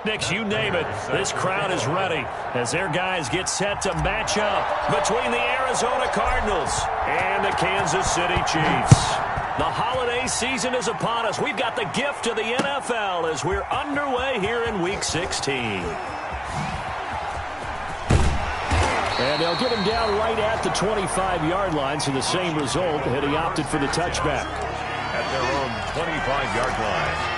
pyrotechnics, you name it. This crowd is ready as their guys get set to match up between the Arizona Cardinals and the Kansas City Chiefs. The holiday season is upon us. We've got the gift of the NFL as we're underway here in Week 16. And they'll get him down right at the 25-yard line, so the same result had he opted for the touchback. At their own 25-yard line.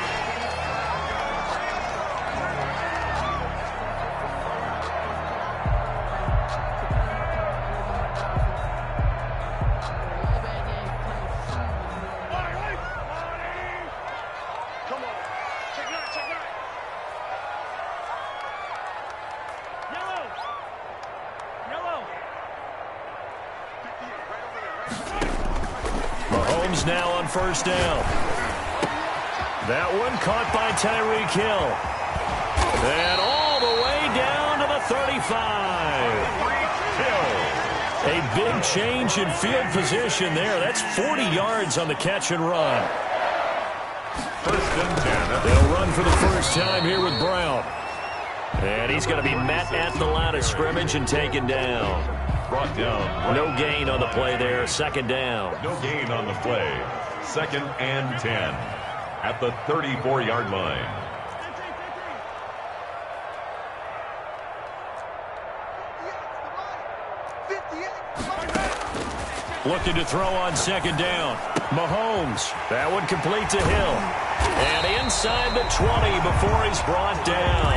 Mahomes now on first down. That one caught by Tyreek Hill. And all the way down to the 35. A big change in field position there. That's 40 yards on the catch and run. First and 10. They'll run for the first time here with Brown. And he's going to be met at the line of scrimmage and taken down. Brought down. No gain on the play there. Second down. No gain on the play. Second and 10 at the 34-yard line. Looking to throw on second down. Mahomes. That one complete to Hill. And inside the 20 before he's brought down.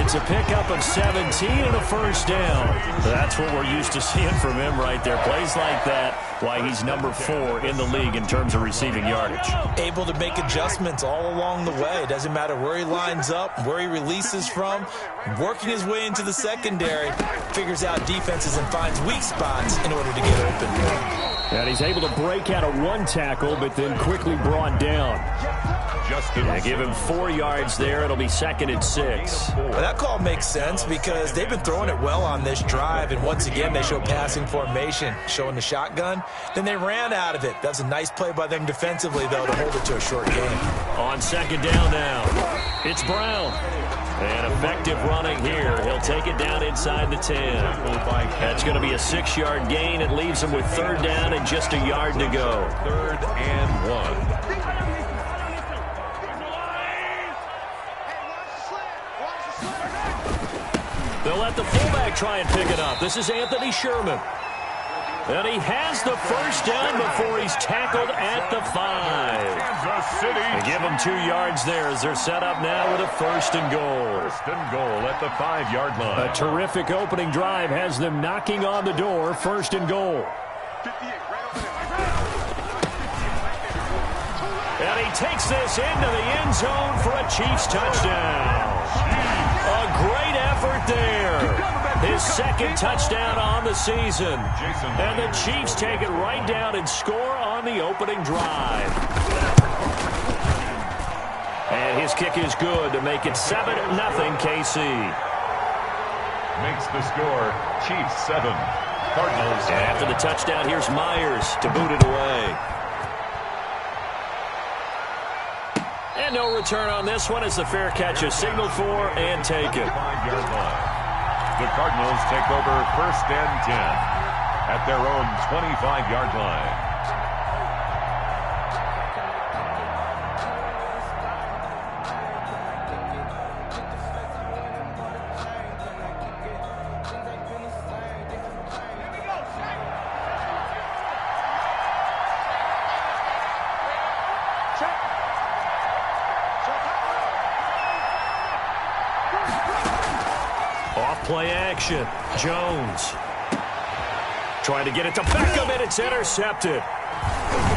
It's a pickup of 17 and a first down. That's what we're used to seeing from him right there. Plays like that, why he's number 4 in the league in terms of receiving yardage. Able to make adjustments all along the way. It doesn't matter where he lines up, where he releases from. Working his way into the secondary, figures out defenses and finds weak spots in order to get open. And he's able to break out of one tackle, but then quickly brought down. Give him 4 yards there. It'll be second and 6. Well, that call makes sense because they've been throwing it well on this drive, and once again they show passing formation, showing the shotgun. Then they ran out of it. That's a nice play by them defensively, though, to hold it to a short game. On second down now, it's Brown. And effective running here. He'll take it down inside the 10. That's going to be a 6-yard gain. It leaves him with third down and just a yard to go. Third and 1. They'll let the fullback try and pick it up. This is Anthony Sherman. And he has the first down before he's tackled at the 5. Kansas City. They give him 2 yards there as they're set up now with a first and goal. First and goal at the 5-yard line. A terrific opening drive has them knocking on the door. First and goal. And he takes this into the end zone for a Chiefs touchdown. A great effort there. His second touchdown on the season. And the Chiefs take it right down and score on the opening drive. And his kick is good to make it 7-0 KC. Makes the score Chiefs 7. Cardinals. And after the touchdown, here's Myers to boot it away. And no return on this one as the fair catch is signaled for and taken. 5-yard line. The Cardinals take over first and 10 at their own 25-yard line. Play action. Jones trying to get it to Beckham, and it's intercepted.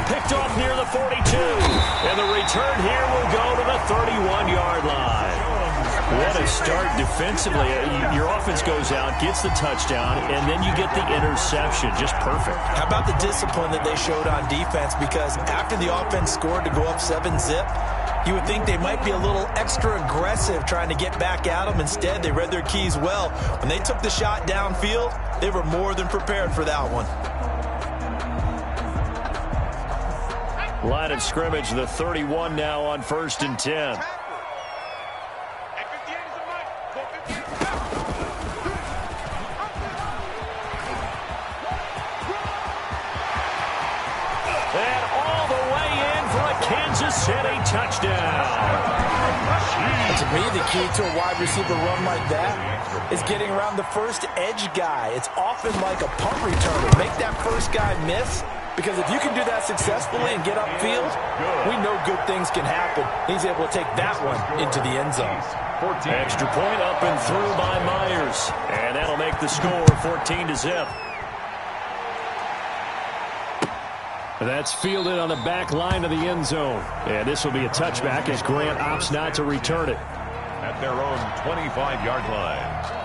Picked off near the 42. And the return here will go to the 31-yard line. What a start defensively. Your offense goes out, gets the touchdown, and then you get the interception. Just perfect. How about the discipline that they showed on defense? Because after the offense scored to go up 7-zip, you would think they might be a little extra aggressive trying to get back at them. Instead, they read their keys well. When they took the shot downfield, they were more than prepared for that one. Line of scrimmage, the 31 now on first and 10. And all the way in for a Kansas City touchdown. To me, the key to a wide receiver run like that is getting around the first edge guy. It's often like a punt returner. Make that first guy miss, because if you can do that successfully and get upfield, we know good things can happen. He's able to take that one into the end zone. Extra point up and through by Myers. And that'll make the score 14-0. That's fielded on the back line of the end zone. And this will be a touchback as Grant opts not to return it. At their own 25-yard line.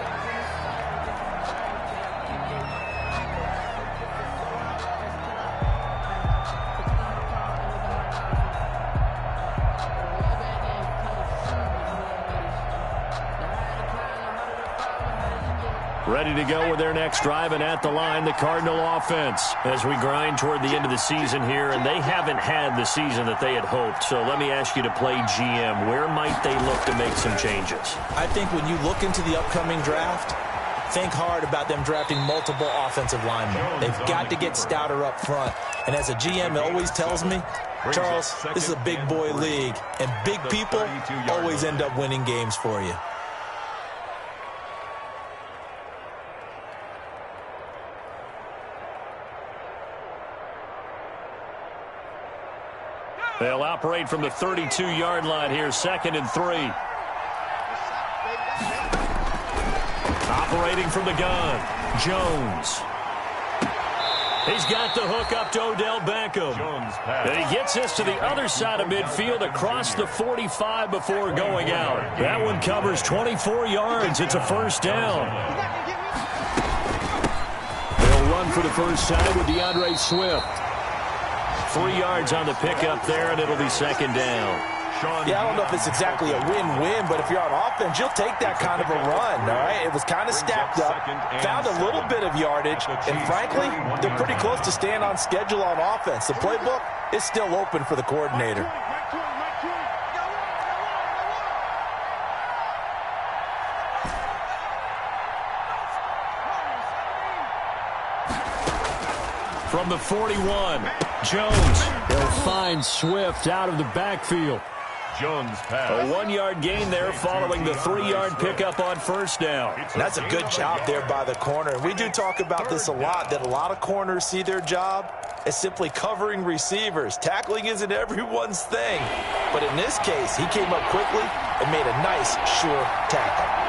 Ready to go with their next drive, and at the line, the Cardinal offense as we grind toward the end of the season here, and they haven't had the season that they had hoped. So let me ask you to play GM. Where might they look to make some changes? I think when you look into the upcoming draft, think hard about them drafting multiple offensive linemen. They've got to get stouter up front. And as a GM always tells me, Charles, this is a big boy league, and big people always end up winning games for you. They'll operate from the 32-yard line here, 2nd and 3. Operating from the gun, Jones. He's got the hook up to Odell Beckham. And he gets this to the other side of midfield across the 45 before going out. That one covers 24 yards. It's a first down. They'll run for the first time with DeAndre Swift. 3 yards on the pickup there, and it'll be 2nd down. Yeah, I don't know if it's exactly a win-win, but if you're on offense, you'll take that kind of a run, all right? It was kind of stacked up, found a little bit of yardage, and frankly, they're pretty close to staying on schedule on offense. The playbook is still open for the coordinator. From the 41, Jones. They'll find Swift out of the backfield. Jones pass. A 1-yard gain there following the 3-yard pickup on first down. And that's a good job there by the corner. And we do talk about this a lot, that a lot of corners see their job as simply covering receivers. Tackling isn't everyone's thing. But in this case, he came up quickly and made a nice, sure tackle.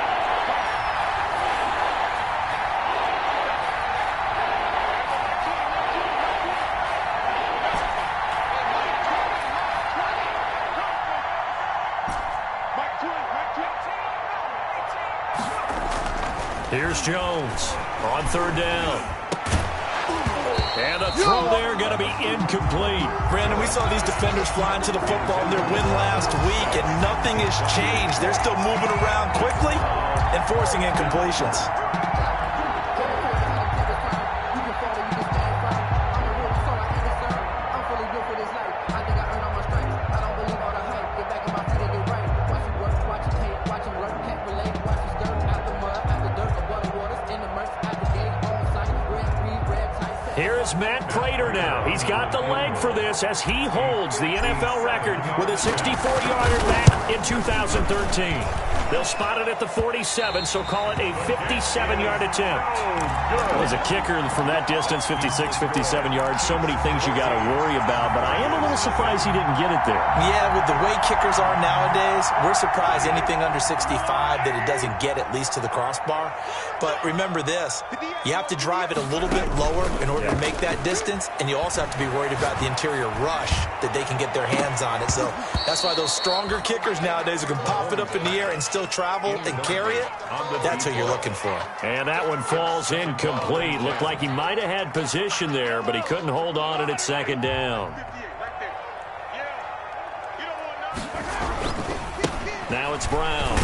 Here's Jones on 3rd down. And a throw there going to be incomplete. Brandon, we saw these defenders flying to the football in their win last week, and nothing has changed. They're still moving around quickly and forcing incompletions. Matt Prater now. He's got the leg for this as he holds the NFL record with a 64-yarder back in 2013. They'll spot it at the 47, so call it a 57-yard attempt. As a kicker from that distance, 56, 57 yards, so many things you got to worry about, but I am a little surprised he didn't get it there. Yeah, with the way kickers are nowadays, we're surprised anything under 65 that it doesn't get at least to the crossbar. But remember this, you have to drive it a little bit lower in order to make that distance, and you also have to be worried about the interior rush that they can get their hands on it. So that's why those stronger kickers nowadays who can pop it up in the air and still travel and carry it, that's what you're looking for. And that one falls incomplete. Looked like he might have had position there, but he couldn't hold on and it's 2nd down. Now it's Brown.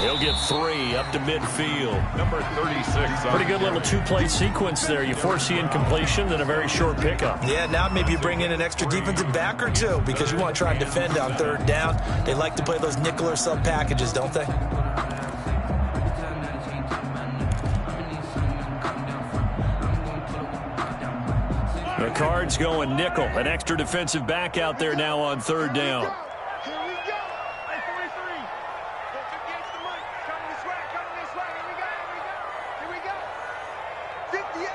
He'll get 3 up to midfield. Number 36. Pretty good little 2-play sequence there. You force the incompletion, then a very short pickup. Yeah, now maybe you bring in an extra defensive back or two because you want to try and defend on 3rd down. They like to play those nickel or sub packages, don't they? The Cards going nickel. An extra defensive back out there now on third down. Here we go. Hey, 43. 58's the mic. Coming this way. Coming this way. Here we go. Here we go. 58.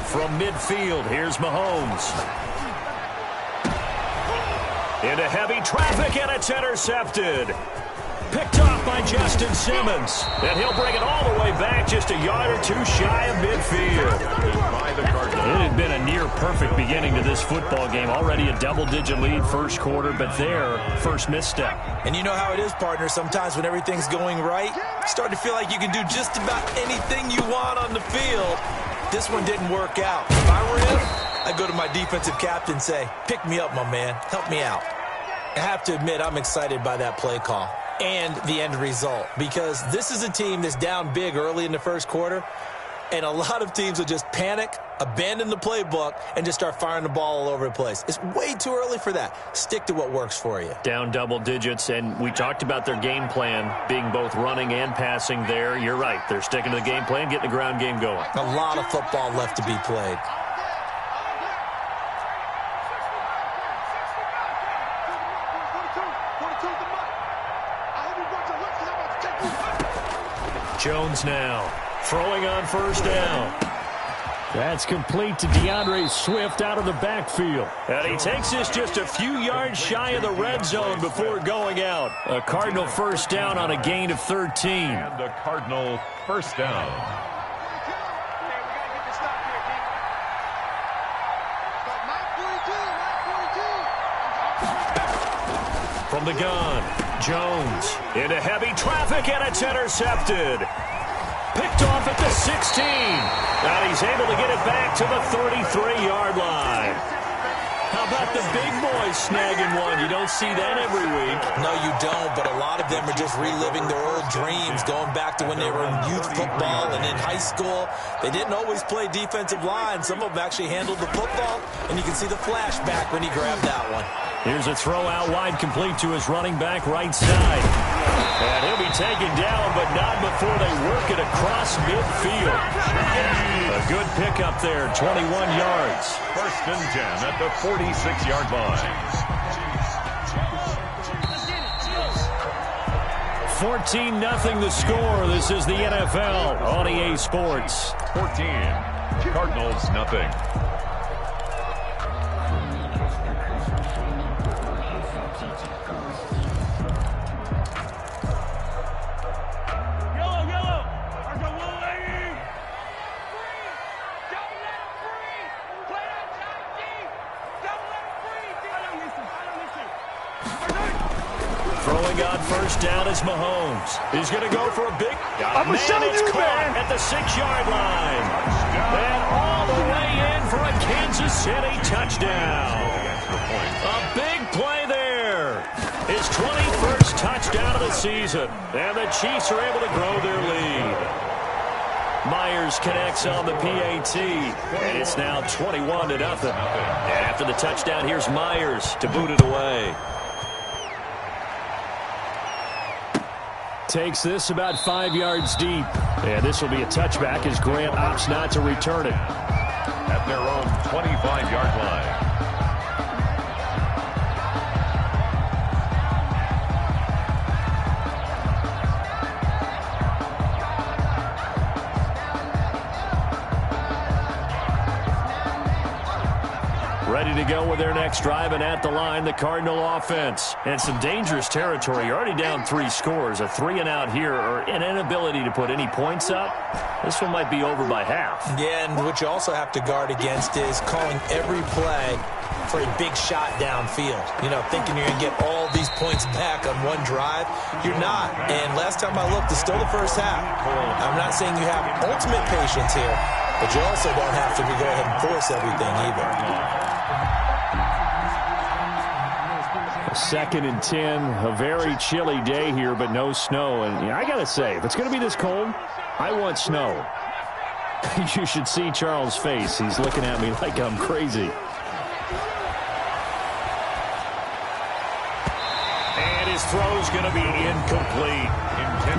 From midfield, here's Mahomes. Into heavy traffic, and it's intercepted. Picked off by Justin Simmons. And he'll bring it all the way back just a yard or two shy of midfield. It had been a near-perfect beginning to this football game. Already a double-digit lead first quarter, but their first misstep. And you know how it is, partner. Sometimes when everything's going right, you start to feel like you can do just about anything you want on the field. This one didn't work out. If I were him, I'd go to my defensive captain and say, pick me up, my man. Help me out. I have to admit, I'm excited by that play call and the end result, because this is a team that's down big early in the first quarter, and a lot of teams will just panic, abandon the playbook, and just start firing the ball all over the place. It's way too early for that. Stick to what works for you. Down double digits, and we talked about their game plan being both running and passing there. You're right. They're sticking to the game plan, getting the ground game going. A lot of football left to be played. Jones now throwing on first down. That's complete to DeAndre Swift out of the backfield. And he takes this just a few yards shy of the red zone before going out. A Cardinal first down on a gain of 13. And a Cardinal first down. From the gun, Jones into heavy traffic, and it's intercepted. Picked off at the 16. And he's able to get it back to the 33-yard line. How about the big boys snagging one? You don't see that every week. No, you don't, but a lot of them are just reliving their old dreams, going back to when they were in youth football and in high school. They didn't always play defensive line. Some of them actually handled the football, and you can see the flashback when he grabbed that one. Here's a throw out wide, complete to his running back right side. And he'll be taken down, but not before they work it across midfield. A good pickup there, 21 yards. First and 10 at the 46-yard line. 14-0 the score. This is the NFL on EA Sports. 14. Cardinals, nothing. On first down is Mahomes. He's going to go for a big... It's caught at the 6-yard line. And all the way in for a Kansas City touchdown. A big play there. His 21st touchdown of the season. And the Chiefs are able to grow their lead. Myers connects on the PAT. And it's now 21-0. And after the touchdown, here's Myers to boot it away. Takes this about 5 yards deep. And this will be a touchback as Grant opts not to return it. At their own 25-yard line. Ready to go with their next drive, and at the line, the Cardinal offense. And some dangerous territory. You're already down 3 scores. A 3-and-out here, or an inability to put any points up. This one might be over by half. Yeah, and what you also have to guard against is calling every play for a big shot downfield. You know, thinking you're going to get all these points back on one drive. You're not. And last time I looked, it's still the first half. I'm not saying you have ultimate patience here, but you also don't have to go ahead and force everything either. 2nd and 10, a very chilly day here, but no snow. And I got to say, if it's going to be this cold, I want snow. You should see Charles' face. He's looking at me like I'm crazy. And his throw's going to be incomplete.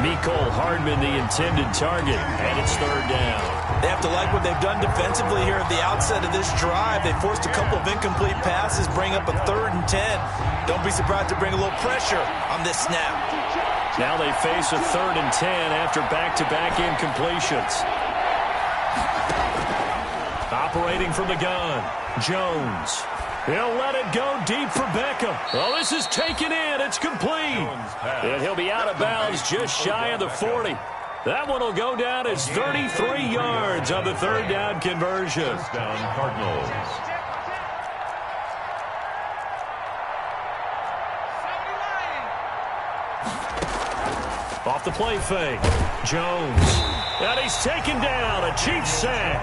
Mecole Hardman, the intended target, and it's third down. They have to like what they've done defensively here at the outset of this drive. They forced a couple of incomplete passes, bring up a 3rd and 10. Don't be surprised to bring a little pressure on this snap. Now they face a 3rd and 10 after back-to-back incompletions. Operating from the gun, Jones. He'll let it go deep for Beckham. Oh, this is taken in. It's complete. And he'll be out of bounds just shy of the 40. That one will go down as 33 yards on the 3rd down conversion. Touchdown, Cardinals. Off the play fake, Jones. And he's taken down, a Chiefs sack.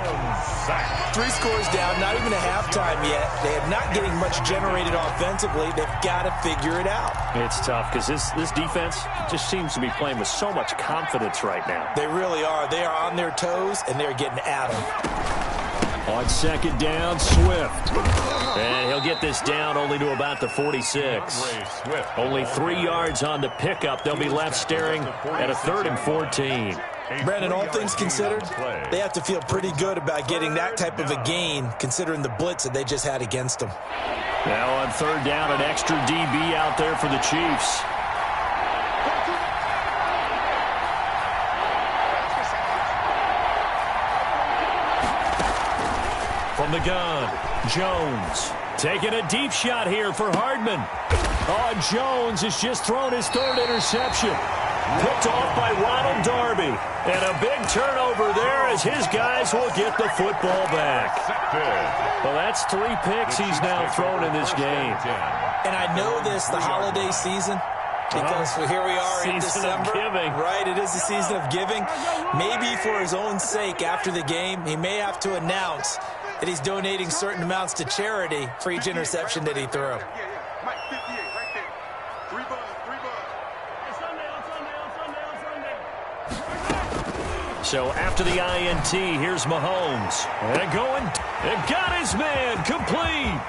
3 scores down, not even a halftime yet. They are not getting much generated offensively. They've got to figure it out. It's tough because this defense just seems to be playing with so much confidence right now. They really are. They are on their toes, and they're getting at them. On 2nd down, Swift. And he'll get this down only to about the 46. Only 3 yards on the pickup. They'll be left staring at a 3rd and 14. Brandon, all things considered, they have to feel pretty good about getting that type of a gain, considering the blitz that they just had against them. Now on 3rd down, an extra DB out there for the Chiefs. From the gun, Jones. Taking a deep shot here for Hardman. Oh, Jones has just thrown his 3rd interception. Picked off by Ronald Darby. And a big turnover there as his guys will get the football back. Well, that's 3 picks he's now thrown in this game. And I know this, the holiday season, because here we are in December. Season of giving. Right, it is the season of giving. Maybe for his own sake after the game, he may have to announce that he's donating certain amounts to charity for each interception that he threw. So after the INT, here's Mahomes. And going, and got his man complete.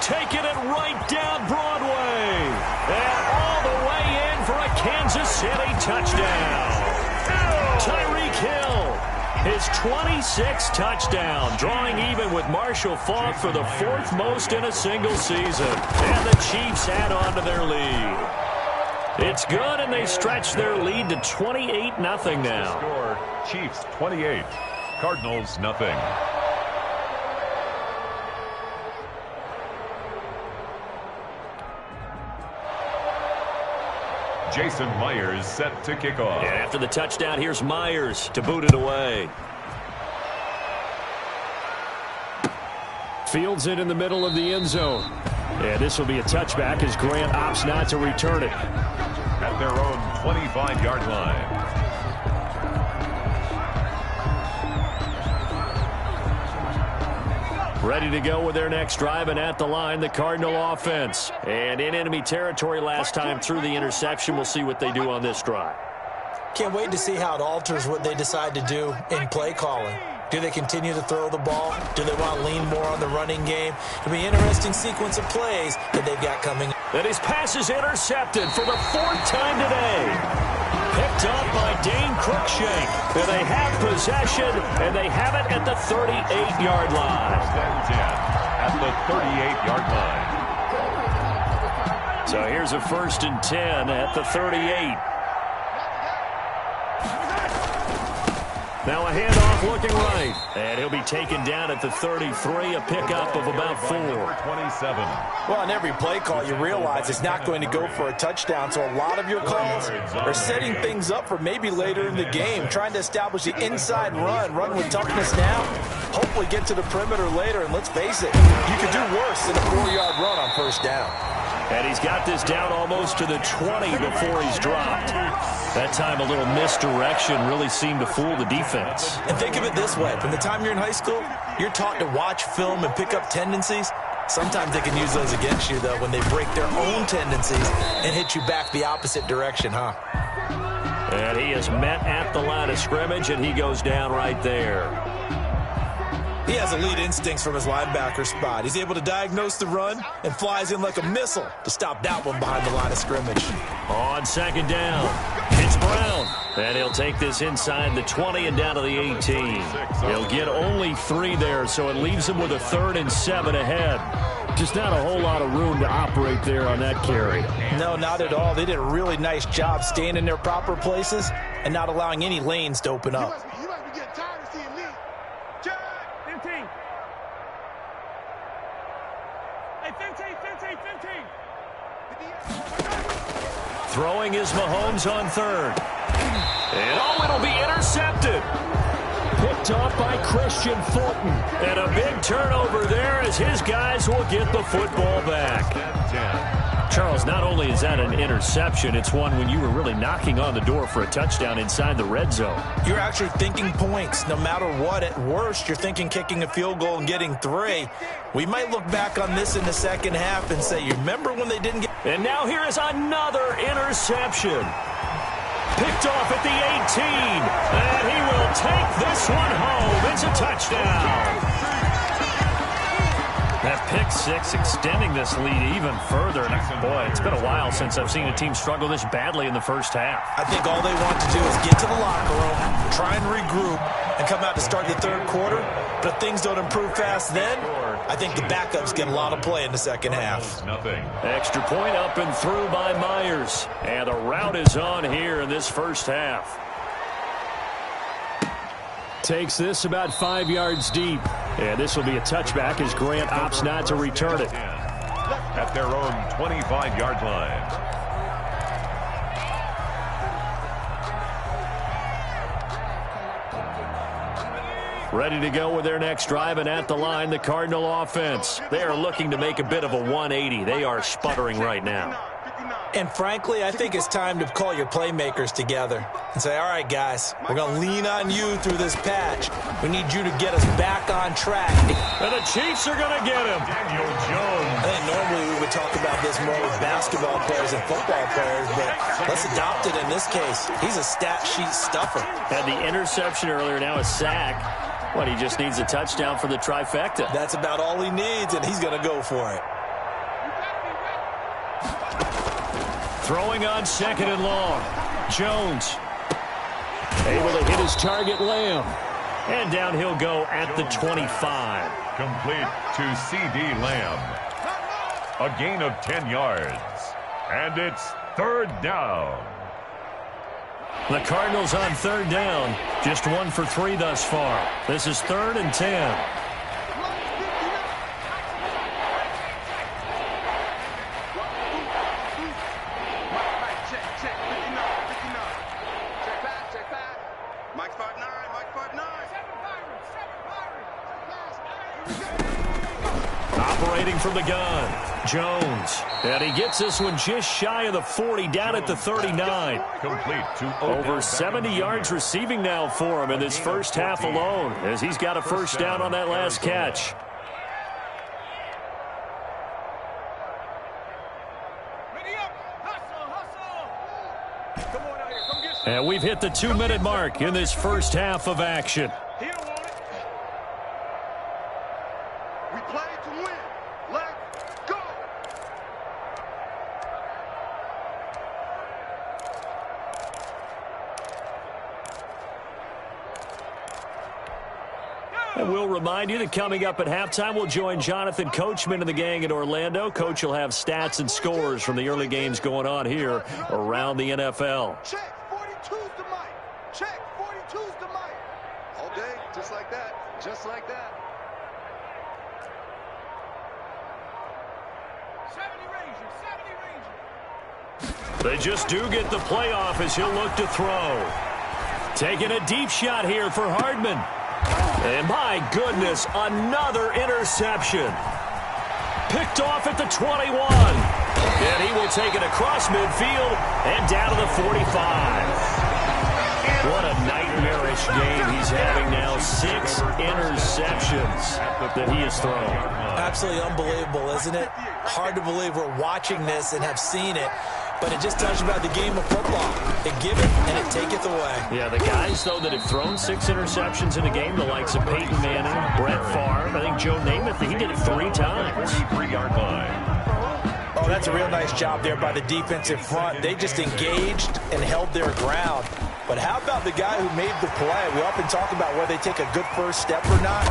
Taking it right down Broadway. And all the way in for a Kansas City touchdown. Tyreek Hill, his 26th touchdown, drawing even with Marshall Faulk for the 4th most in a single season. And the Chiefs add on to their lead. It's good, and they stretch their lead to 28-0 now. Score, Chiefs 28, Cardinals nothing. Jason Myers set to kick off. And after the touchdown, here's Myers to boot it away. Fields it in the middle of the end zone. And this will be a touchback as Grant opts not to return it. At their own 25-yard line. Ready to go with their next drive, and at the line, the Cardinal offense. And in enemy territory last time through the interception. We'll see what they do on this drive. Can't wait to see how it alters what they decide to do in play calling. Do they continue to throw the ball? Do they want to lean more on the running game? It'll be an interesting sequence of plays that they've got coming. And his pass is intercepted for the 4th time today. Picked up by Dane Cruikshank. And they have possession, and they have it at the 38-yard line. At the 38-yard line. So here's a 1st and 10 at the 38. Now a handoff looking right. And he'll be taken down at the 33, a pickup of about 4. 27. Well, on every play call, you realize it's not going to go for a touchdown, so a lot of your calls are setting things up for maybe later in the game, trying to establish the inside run with toughness now, hopefully get to the perimeter later, and let's face it, you could do worse than a 4-yard run on 1st down. And he's got this down almost to the 20 before he's dropped. That time a little misdirection really seemed to fool the defense. And think of it this way. From the time you're in high school, you're taught to watch film and pick up tendencies. Sometimes they can use those against you, though, when they break their own tendencies and hit you back the opposite direction, huh? And he is met at the line of scrimmage, and he goes down right there. He has elite instincts from his linebacker spot. He's able to diagnose the run and flies in like a missile to stop that one behind the line of scrimmage. On second down, it's Brown. And he'll take this inside the 20 and down to the 18. He'll get only 3 there, so it leaves him with a 3rd and 7 ahead. Just not a whole lot of room to operate there on that carry. No, not at all. They did a really nice job staying in their proper places and not allowing any lanes to open up. You must be getting tired of seeing me. Check. 15. Hey, 15. Throwing is Mahomes on 3rd. And it'll be intercepted. Picked off by Christian Fulton. And a big turnover there as his guys will get the football back. Charles, not only is that an interception, it's one when you were really knocking on the door for a touchdown inside the red zone. You're actually thinking points. No matter what, at worst, you're thinking kicking a field goal and getting 3. We might look back on this in the second half and say, you remember when they didn't get... And now here is another interception. Picked off at the 18. And he will take this one home. It's a touchdown. That pick 6 extending this lead even further. And boy, it's been a while since I've seen a team struggle this badly in the first half. I think all they want to do is get to the locker room, try and regroup, and come out to start the 3rd quarter. But if things don't improve fast then, I think the backups get a lot of play in the second half. Extra point up and through by Myers. And the route is on here in this first half. Takes this about 5 yards deep. And this will be a touchback as Grant opts not to return it. At their own 25-yard line. Ready to go with their next drive, and at the line, the Cardinal offense. They are looking to make a bit of a 180. They are sputtering right now. And frankly, I think it's time to call your playmakers together and say, all right, guys, we're going to lean on you through this patch. We need you to get us back on track. And the Chiefs are going to get him. Daniel Jones. I think normally we would talk about this more with basketball players and football players, but let's adopt it in this case. He's a stat sheet stuffer. Had the interception earlier, now a sack. What, he just needs a touchdown for the trifecta. That's about all he needs, and he's going to go for it. Throwing on 2nd and long. Jones able to hit his target, Lamb. And down he'll go at the 25. Complete to C.D. Lamb. A gain of 10 yards. And it's 3rd down. The Cardinals on 3rd down. Just 1 for 3 thus far. This is 3rd and 10. Operating from the gun, Jones. And he gets this one just shy of the 40, down at the 39. Complete to Over 70 yards receiving now for him in this first half alone, as he's got a first down on that last catch. And we've hit the 2-minute mark in this first half of action. He don't want it. We play to win. Let's go. And we'll remind you that coming up at halftime, we'll join Jonathan Coachman and the gang in Orlando. Coach will have stats and scores from the early games going on here around the NFL. Check. 42's the mic. Check. 42's the mic. All day, just like that. Just like that. 70 Rangers. 70 Rangers. They just do get the playoff as he'll look to throw. Taking a deep shot here for Hardman. And my goodness, another interception. Picked off at the 21. And he will take it across midfield and down to the 45. What a nightmarish game he's having now. 6 interceptions that he has thrown. Absolutely unbelievable, isn't it? Hard to believe we're watching this and have seen it. But it just tells you about the game of football. A give it and a taketh away. Yeah, the guys, though, that have thrown 6 interceptions in a game, the likes of Peyton Manning, Brett Favre, I think Joe Namath, he did it 3 times. 43-yard line. Oh, that's a real nice job there by the defensive front. They just engaged and held their ground. But how about the guy who made the play? We often talk about whether they take a good first step or not.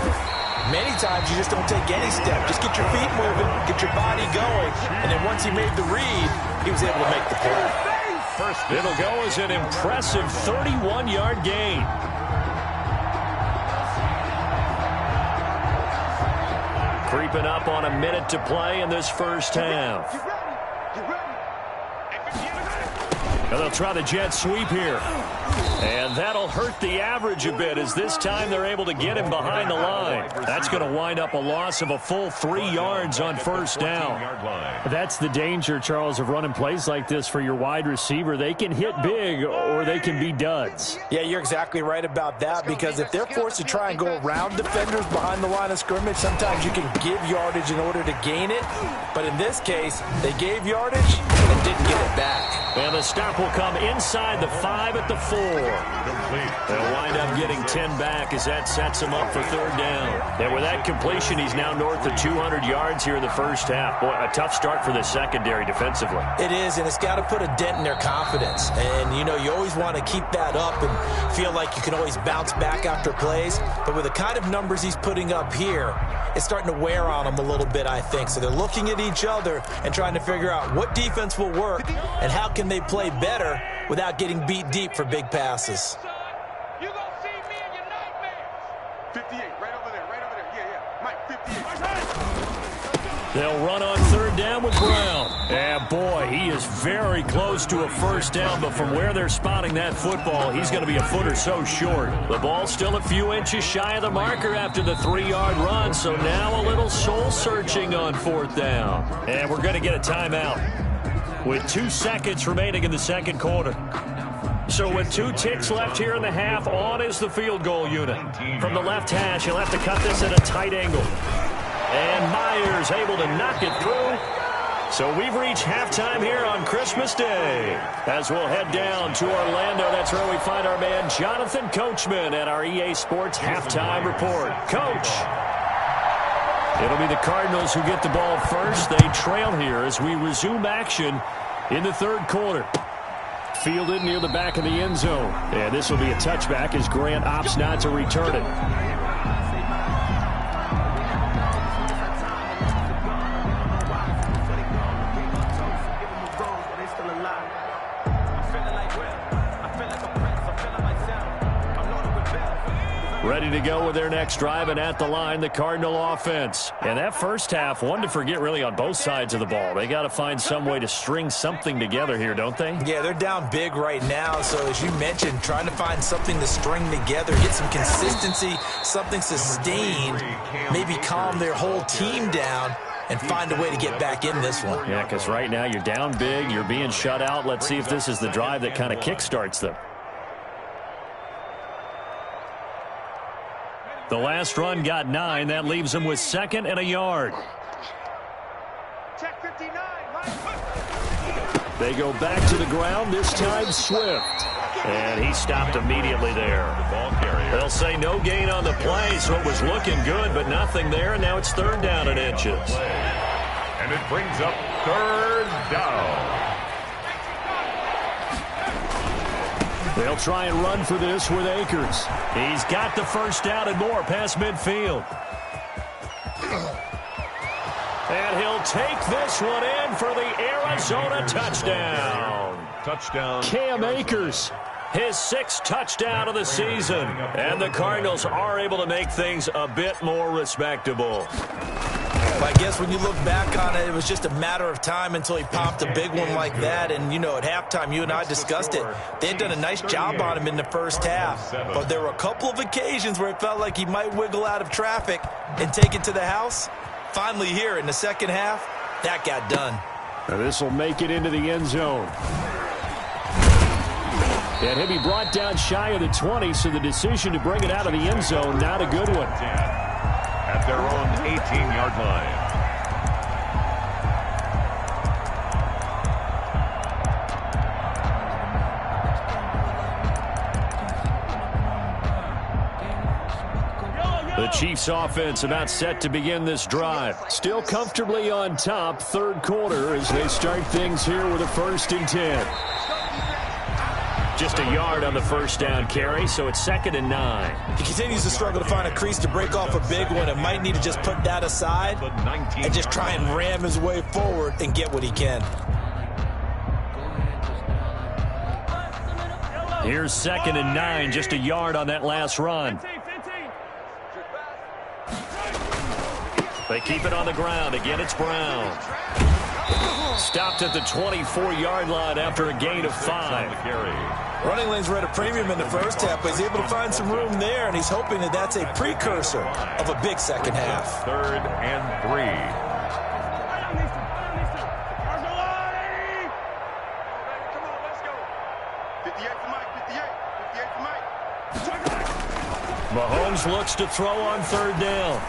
Many times you just don't take any step. Just get your feet moving, get your body going, and then once he made the read, he was able to make the play. It'll go as an impressive 31-yard gain. Creeping up on a minute to play in this first half. And they'll try the jet sweep here. And that'll hurt the average a bit as this time they're able to get him behind the line. That's going to wind up a loss of a full 3 yards on first down. That's the danger, Charles, of running plays like this for your wide receiver. They can hit big or they can be duds. Yeah, you're exactly right about that, because if they're forced to try and go around defenders behind the line of scrimmage, sometimes you can give yardage in order to gain it. But in this case, they gave yardage and didn't get it back. And the stop will come inside the 5 at the 4. They'll wind up getting 10 back as that sets him up for third down. And with that completion, he's now north of 200 yards here in the first half. Boy, a tough start for the secondary defensively. It is, and it's got to put a dent in their confidence. And, you know, you always want to keep that up and feel like you can always bounce back after plays. But with the kind of numbers he's putting up here, it's starting to wear on them a little bit, I think. So they're looking at each other and trying to figure out what defense will work and how can they play better without getting beat deep for big passes. You gonna see me in your nightmares. 58, right over there. Yeah. Mike, 58. They'll run on third down with Brown. And boy, he is very close to a first down, but from where they're spotting that football, he's going to be a foot or so short. The ball's still a few inches shy of the marker after the 3-yard run, so now a little soul-searching on fourth down. And we're going to get a timeout with 2 seconds remaining in the second quarter. So with 2 ticks left here in the half, on is the field goal unit. From the left hash, he'll have to cut this at a tight angle. And Myers able to knock it through. So we've reached halftime here on Christmas Day. As we'll head down to Orlando, that's where we find our man Jonathan Coachman at our EA Sports Halftime Report. Coach. It'll be the Cardinals who get the ball first. They trail here as we resume action in the third quarter. Fielded near the back of the end zone. And this will be a touchback as Grant opts not to return it. Ready to go with their next drive, and at the line, the Cardinal offense. And that first half, one to forget really on both sides of the ball. They got to find some way to string something together here, don't they? Yeah, they're down big right now. So as you mentioned, trying to find something to string together, get some consistency, something sustained, maybe calm their whole team down and find a way to get back in this one. Yeah, because right now you're down big, you're being shut out. Let's see if this is the drive that kind of kickstarts them. The last run got 9. That leaves them with 2nd and a yard. Check 59, They go back to the ground, this time Swift. And he stopped immediately there. They'll say no gain on the play, so it was looking good, but nothing there, and now it's third down and inches. And it brings up third down. They'll try and run for this with Akers. He's got the first down and more past midfield. And he'll take this one in for the Arizona touchdown. Touchdown. Cam Akers, his 6th touchdown of the season. And the Cardinals are able to make things a bit more respectable. I guess when you look back on it, it was just a matter of time until he popped a big one like that. And, you know, at halftime, you and I discussed it. They had done a nice job on him in the first half. But there were a couple of occasions where it felt like he might wiggle out of traffic and take it to the house. Finally here in the second half, that got done. Now this will make it into the end zone. And he'll be brought down shy of the 20, so the decision to bring it out of the end zone, not a good one. At their own 18-yard line. The Chiefs offense about set to begin this drive. Still comfortably on top, third quarter, as they start things here with a 1st and 10. Just a yard on the first down carry, so it's 2nd and 9. He continues to struggle to find a crease to break off a big one and might need to just put that aside and just try and ram his way forward and get what he can. Here's 2nd and 9, just a yard on that last run. They keep it on the ground. Again, it's Brown. Stopped at the 24-yard line after a gain of 5. Running lanes were at a premium in the first half, but he's able to find some room there, and he's hoping that that's a precursor of a big second half. 3rd and 3. Mahomes looks to throw on 3rd down.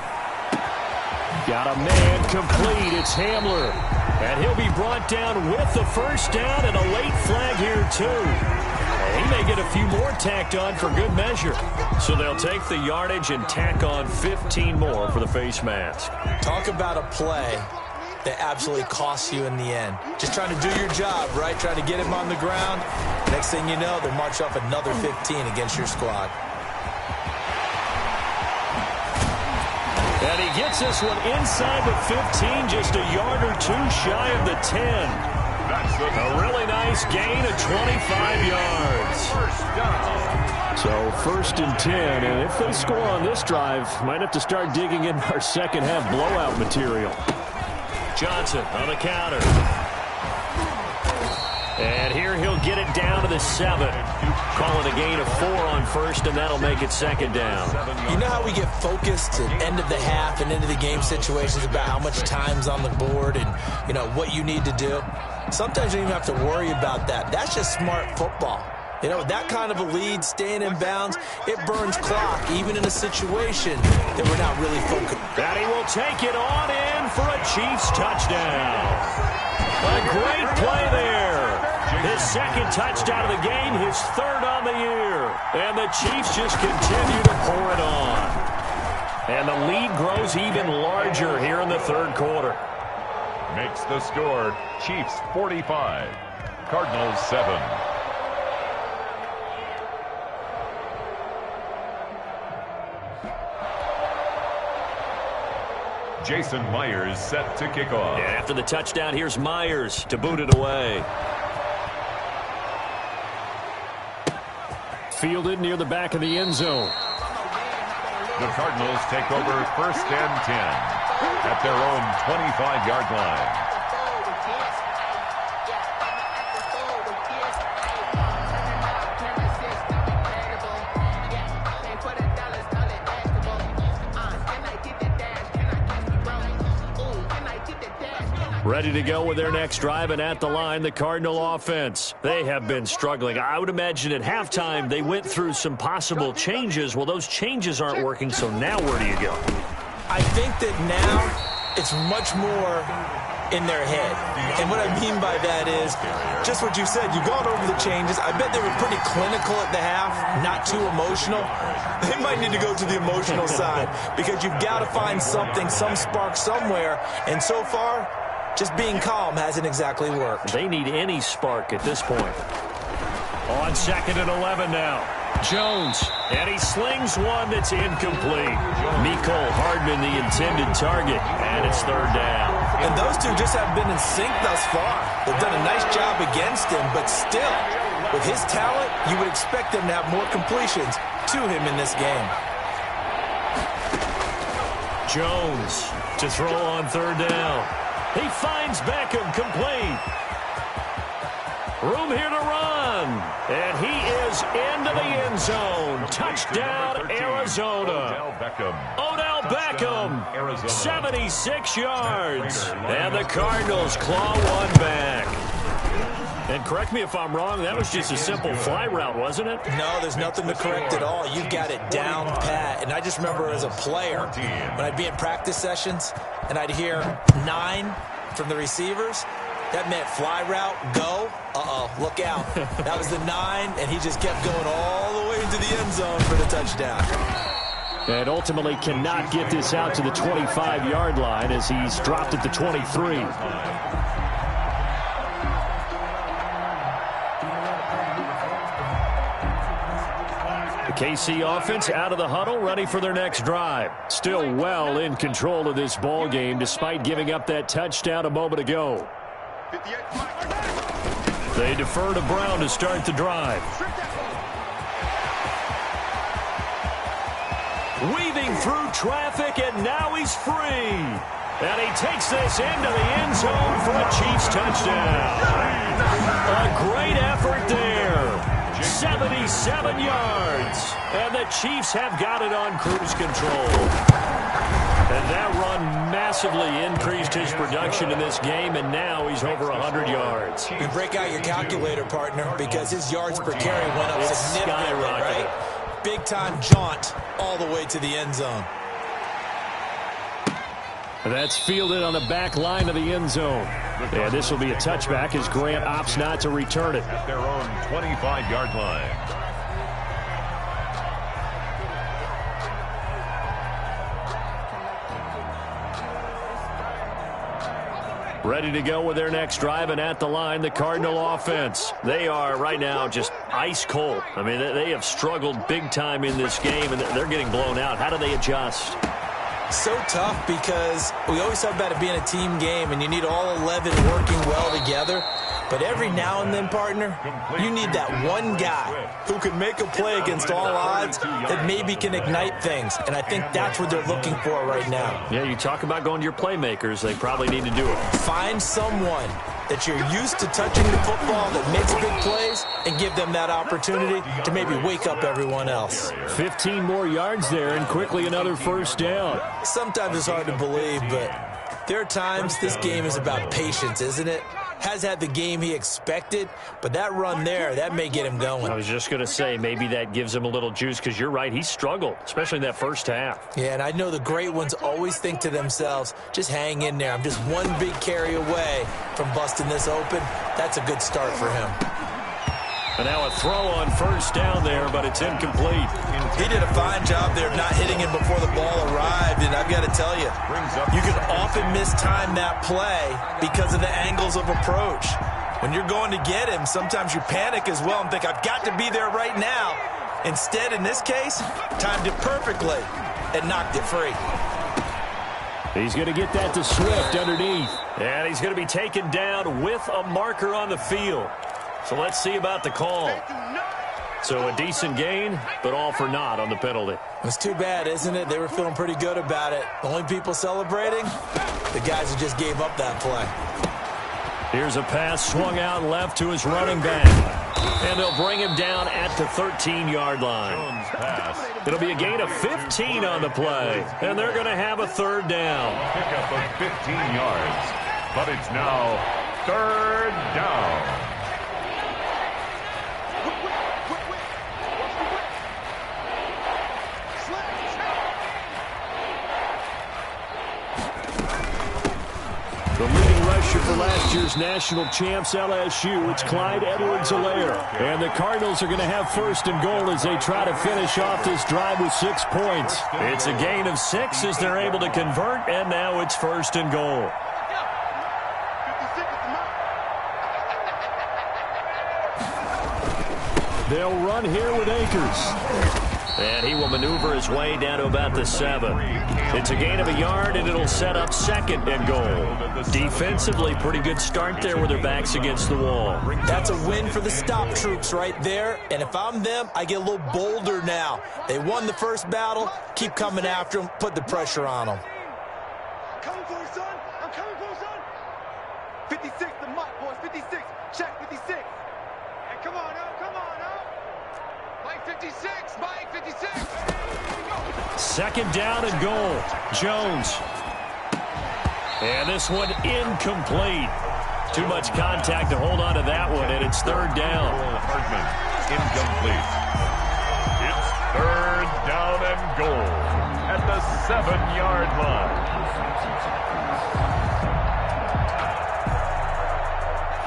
Got a man complete. It's Hamler. And he'll be brought down with the first down and a late flag here, too. And he may get a few more tacked on for good measure. So they'll take the yardage and tack on 15 more for the face mask. Talk about a play that absolutely costs you in the end. Just trying to do your job, right? Trying to get him on the ground. Next thing you know, they'll march off another 15 against your squad. And he gets this one inside the 15, just a yard or two shy of the 10. That's a really nice gain of 25 yards. First down. So 1st and 10, and if they score on this drive, might have to start digging in our second half blowout material. Johnson on the counter. And here he'll get it down to the 7. Calling a gain of 4 on 1st, and that'll make it 2nd down. You know how we get focused at end of the half and into the game situations about how much time's on the board and, you know, what you need to do? Sometimes you don't even have to worry about that. That's just smart football. You know, with that kind of a lead, staying in bounds, it burns clock, even in a situation that we're not really focused. And he will take it on in for a Chiefs touchdown. A great play there. His 2nd touchdown of the game, his 3rd on the year. And the Chiefs just continue to pour it on. And the lead grows even larger here in the 3rd quarter. Makes the score Chiefs 45, Cardinals 7. Jason Myers set to kick off. And after the touchdown, here's Myers to boot it away. Fielded near the back of the end zone. The Cardinals take over 1st and 10 at their own 25-yard line. Ready to go with their next drive, and at the line, the Cardinal offense. They have been struggling. I would imagine at halftime they went through some possible changes. Well, those changes aren't working, so now where do you go? I think that now it's much more in their head. And what I mean by that is just what you said. You've gone over the changes. I bet they were pretty clinical at the half, not too emotional. They might need to go to the emotional side because you've got to find something, some spark somewhere. And so far, just being calm hasn't exactly worked. They need any spark at this point. On 2nd and 11 now. Jones, and he slings one that's incomplete. Mecole Hardman, the intended target, and it's 3rd down. And those two just haven't been in sync thus far. They've done a nice job against him, but still, with his talent, you would expect them to have more completions to him in this game. Jones to throw on 3rd down. He finds Beckham complete. Room here to run. And he is into the end zone. Touchdown, Arizona. Odell Beckham, Arizona. 76 yards. And the Cardinals claw one back. And correct me if I'm wrong, that was just a simple fly route, wasn't it? No, there's nothing to correct at all. You've got it down pat. And I just remember as a player, when I'd be in practice sessions, and I'd hear 9 from the receivers, that meant fly route, go. Look out. That was the 9, and he just kept going all the way into the end zone for the touchdown. And ultimately cannot get this out to the 25-yard line as he's dropped at the 23. The KC offense out of the huddle, ready for their next drive. Still well in control of this ball game despite giving up that touchdown a moment ago. They defer to Brown to start the drive. Weaving through traffic, and now he's free. And he takes this into the end zone for a Chiefs touchdown. A great effort there. 77 yards. And the Chiefs have got it on cruise control. And that run massively increased his production in this game, and now he's over 100 yards. You break out your calculator, partner, because his yards per carry went up significantly, right? Big-time jaunt all the way to the end zone. That's fielded on the back line of the end zone. And this will be a touchback as Grant opts not to return it. At their own 25-yard line. Ready to go with their next drive, and at the line, the Cardinal offense. They are right now just ice cold. I mean, they have struggled big time in this game, and they're getting blown out. How do they adjust? So tough because we always talk about it being a team game, and you need all 11 working well together. But every now and then, partner, you need that one guy who can make a play against all odds that maybe can ignite things. And I think that's what they're looking for right now. Yeah, you talk about going to your playmakers. They probably need to do it. Find someone that you're used to touching the football that makes big plays and give them that opportunity to maybe wake up everyone else. 15 more yards there and quickly another first down. Sometimes it's hard to believe, but there are times this game is about patience, isn't it? Has had the game he expected, but that run there, that may get him going. I was just going to say, maybe that gives him a little juice, because you're right, he struggled, especially in that first half. Yeah, and I know the great ones always think to themselves, just hang in there. I'm just one big carry away from busting this open. That's a good start for him. And now a throw on first down there, but it's incomplete. He did a fine job there of not hitting him before the ball arrived, and I've got to tell you, you can often mistime that play because of the angles of approach. When you're going to get him, sometimes you panic as well and think, I've got to be there right now. Instead, in this case, timed it perfectly and knocked it free. He's going to get that to Swift underneath. And he's going to be taken down with a marker on the field. So let's see about the call. So a decent gain, but all for naught on the penalty. It's too bad, isn't it? They were feeling pretty good about it. The only people celebrating, the guys who just gave up that play. Here's a pass swung out left to his running back. And they'll bring him down at the 13-yard line. It'll be a gain of 15 on the play. And they're going to have a third down. Pickup of 15 yards. But it's now third down. The leading rusher for last year's national champs, LSU, it's Clyde Edwards-Helaire. And the Cardinals are going to have first and goal as they try to finish off this drive with 6 points. It's a gain of 6 as they're able to convert, and now it's first and goal. They'll run here with Akers. And he will maneuver his way down to about the 7. It's a gain of a yard, and it'll set up second and goal. Defensively, pretty good start there with their backs against the wall. That's a win for the stop troops right there. And if I'm them, I get a little bolder now. They won the first battle. Keep coming after them. Put the pressure on them. I'm coming for you, son. I'm coming for you, son. 56, the mark, boys. 56. Check 56. And come on up, come on up. Mike 56, Mike 56. Second down and goal. Jones. And this one incomplete. Too much contact to hold on to that one, and it's third down. Hartman, incomplete. It's third down and goal at the 7-yard line.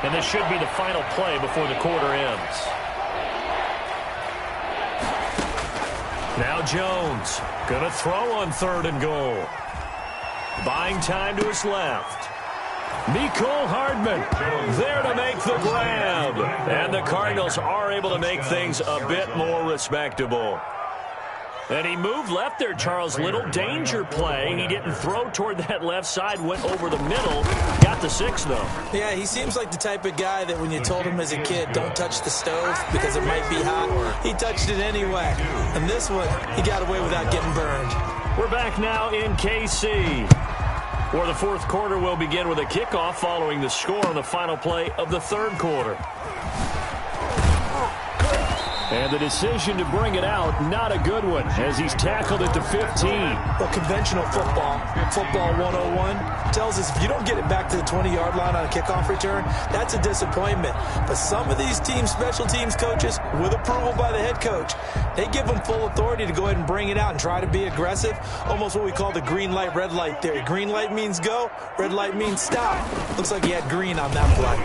And this should be the final play before the quarter ends. Now Jones going to throw on 3rd and goal. Buying time to his left. Mecole Hardman there to make the grab. And the Cardinals are able to make things a bit more respectable. And he moved left there, Charles. Little danger play. He didn't throw toward that left side, went over the middle. Got the 6, though. Yeah, he seems like the type of guy that when you told him as a kid, don't touch the stove because it might be hot, he touched it anyway. And this one, he got away without getting burned. We're back now in KC, where the 4th quarter will begin with a kickoff following the score on the final play of the 3rd quarter. And the decision to bring it out, not a good one, as he's tackled at the 15. Well, conventional football 101, tells us if you don't get it back to the 20-yard line on a kickoff return, that's a disappointment. But some of these teams, special teams coaches, with approval by the head coach, they give them full authority to go ahead and bring it out and try to be aggressive, almost what we call the green light, red light theory. Green light means go, red light means stop. Looks like he had green on that play.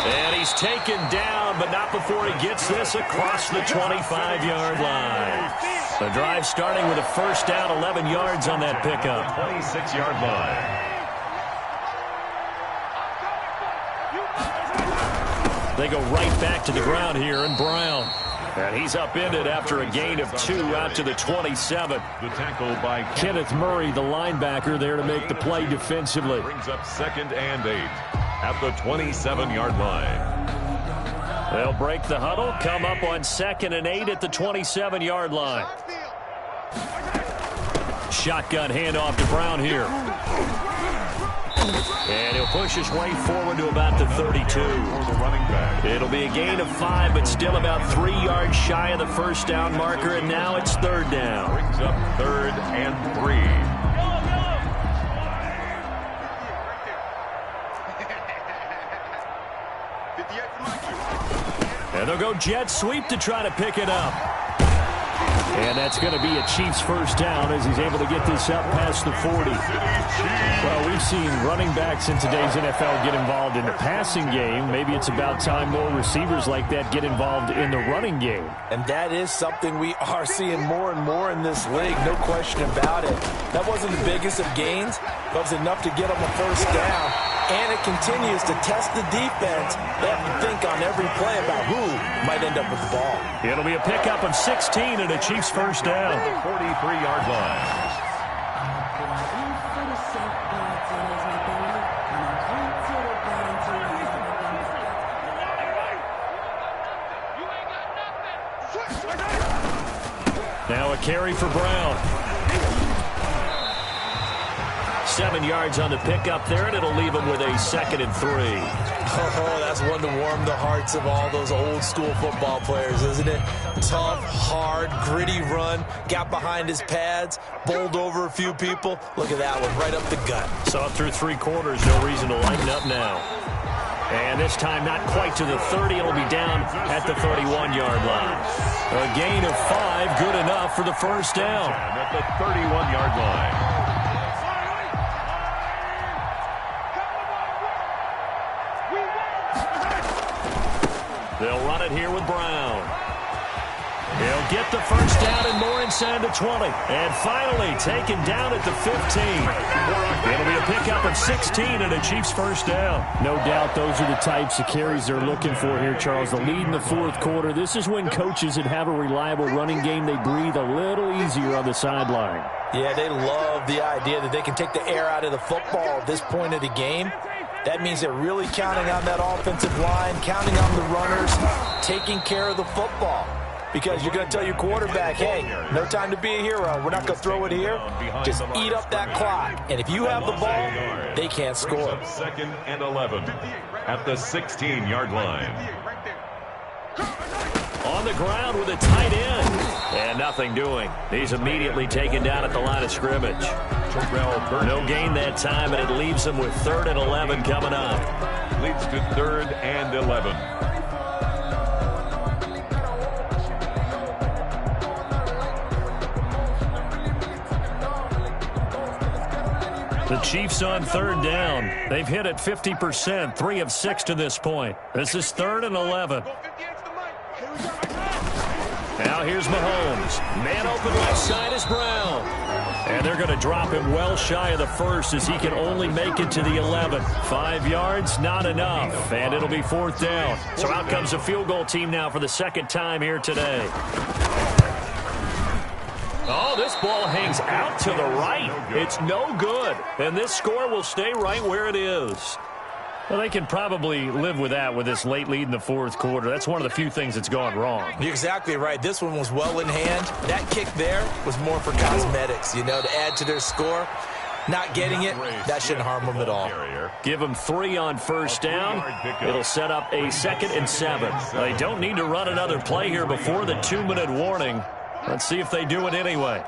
And he's taken down, but not before he gets this across the 25-yard line. The drive starting with a 1st down, 11 yards on that pickup. 26-yard line. They go right back to the ground here, and Brown. And he's upended after a gain of 2 out to the 27. The tackle by Kenneth Murray, the linebacker, there to make the play defensively. Brings up 2nd and 8 at the 27-yard line. They'll break the huddle, come up on 2nd and 8 at the 27-yard line. Shotgun handoff to Brown here. And he'll push his way forward to about the 32. It'll be a gain of 5, but still about 3 yards shy of the 1st down marker, and now it's 3rd down. Brings up 3rd and 3. And they'll go jet sweep to try to pick it up. And that's going to be a Chiefs 1st down as he's able to get this up past the 40. Well, we've seen running backs in today's NFL get involved in the passing game. Maybe it's about time more receivers like that get involved in the running game. And that is something we are seeing more and more in this league, no question about it. That wasn't the biggest of gains, but it was enough to get them a 1st down. And it continues to test the defense. They have to think on every play about who might end up with the ball. It'll be a pickup of 16 and a Chiefs 1st down. 43-yard line. Now a carry for Brown. 7 yards on the pickup there, and it'll leave him with a 2nd and 3. Oh, that's one to warm the hearts of all those old-school football players, isn't it? Tough, hard, gritty run, got behind his pads, bowled over a few people. Look at that one, right up the gut. Saw it through 3 quarters, no reason to lighten up now. And this time not quite to the 30. It'll be down at the 31-yard line. A gain of 5, good enough for the 1st down. At the 31-yard line. They'll run it here with Brown. He'll get the 1st down and more inside the 20. And finally taken down at the 15. It'll be a pickup of 16 and a Chiefs 1st down. No doubt those are the types of carries they're looking for here, Charles. The lead in the 4th quarter. This is when coaches that have a reliable running game, they breathe a little easier on the sideline. Yeah, they love the idea that they can take the air out of the football at this point of the game. That means they're really counting on that offensive line, counting on the runners, taking care of the football. Because you're going to tell your quarterback, hey, no time to be a hero. We're not going to throw it here. Just eat up that clock. And if you have the ball, they can't score. 2nd and 11 at the 16-yard line. On the ground with a tight end. And nothing doing. He's immediately taken down at the line of scrimmage. No gain that time, and it leaves him with 3rd and 11 coming up. Leads to 3rd and 11. The Chiefs on 3rd down. They've hit it 50%, 3 of 6 to this point. This is 3rd and 11. Now here's Mahomes. Man open left side is Brown. And they're going to drop him well shy of the first as he can only make it to the 11. 5 yards, not enough. And it'll be 4th down. So out comes the field goal team now for the second time here today. Oh, this ball hangs out to the right. It's no good. And this score will stay right where it is. Well, they can probably live with that with this late lead in the 4th quarter. That's one of the few things that's gone wrong. You're exactly right. This one was well in hand. That kick there was more for cosmetics, to add to their score. Not getting it, that shouldn't harm them at all. Give them 3 on 1st down. It'll set up a 2nd and 7. They don't need to run another play here before the 2-minute warning. Let's see if they do it anyway.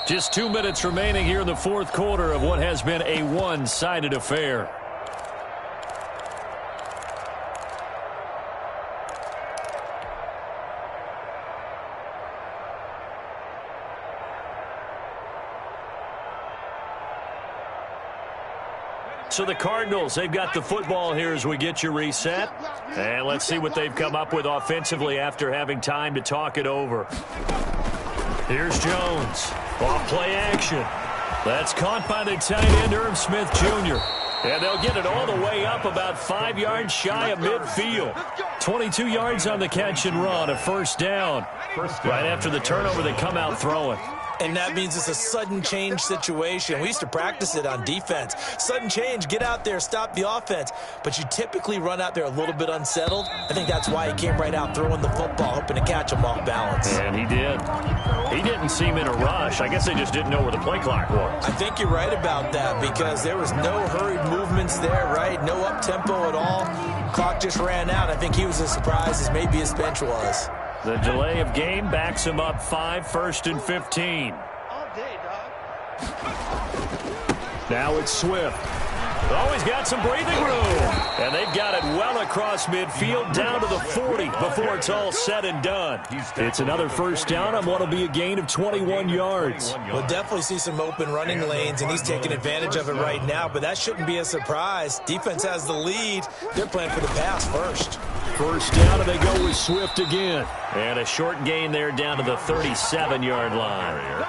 Just 2 minutes remaining here in the 4th quarter of what has been a one-sided affair. So the Cardinals, they've got the football here as we get you reset. And let's see what they've come up with offensively after having time to talk it over. Here's Jones. Off play action. That's caught by the tight end, Irv Smith Jr. And they'll get it all the way up about 5 yards shy of midfield. 22 yards on the catch and run, a 1st down. Right after the turnover, they come out throwing. And that means it's a sudden change situation. We used to practice it on defense. Sudden change, get out there, stop the offense. But you typically run out there a little bit unsettled. I think that's why he came right out throwing the football, hoping to catch him off balance. And he did. He didn't seem in a rush. I guess they just didn't know where the play clock was. I think you're right about that because there was no hurried movements there, right? No up-tempo at all. Clock just ran out. I think he was as surprised as maybe his bench was. The delay of game backs him up 5, 1st and 15. All day, dog. Now it's Swift. Oh, he's got some breathing room. And they've got it well across midfield down to the 40 before it's all said and done. It's another 1st down on what will be a gain of 21 yards. We'll definitely see some open running lanes, and he's taking advantage of it right now, but that shouldn't be a surprise. Defense has the lead. They're playing for the pass first. 1st down, and they go with Swift again. And a short gain there down to the 37-yard line.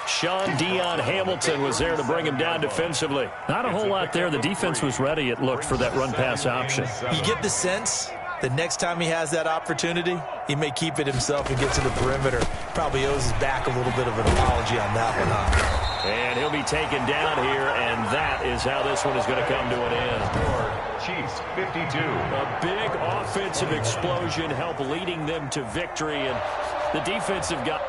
Sean Dion Hamilton was there to bring him down defensively. Not a whole lot there. The defense was ready, it looked, for that run-pass option. You get the sense that next time he has that opportunity, he may keep it himself and get to the perimeter. Probably owes his back a little bit of an apology on that one, huh? And he'll be taken down here, and that is how this one is going to come to an end. Chiefs 52. A big offensive explosion helped leading them to victory, and the defensive got...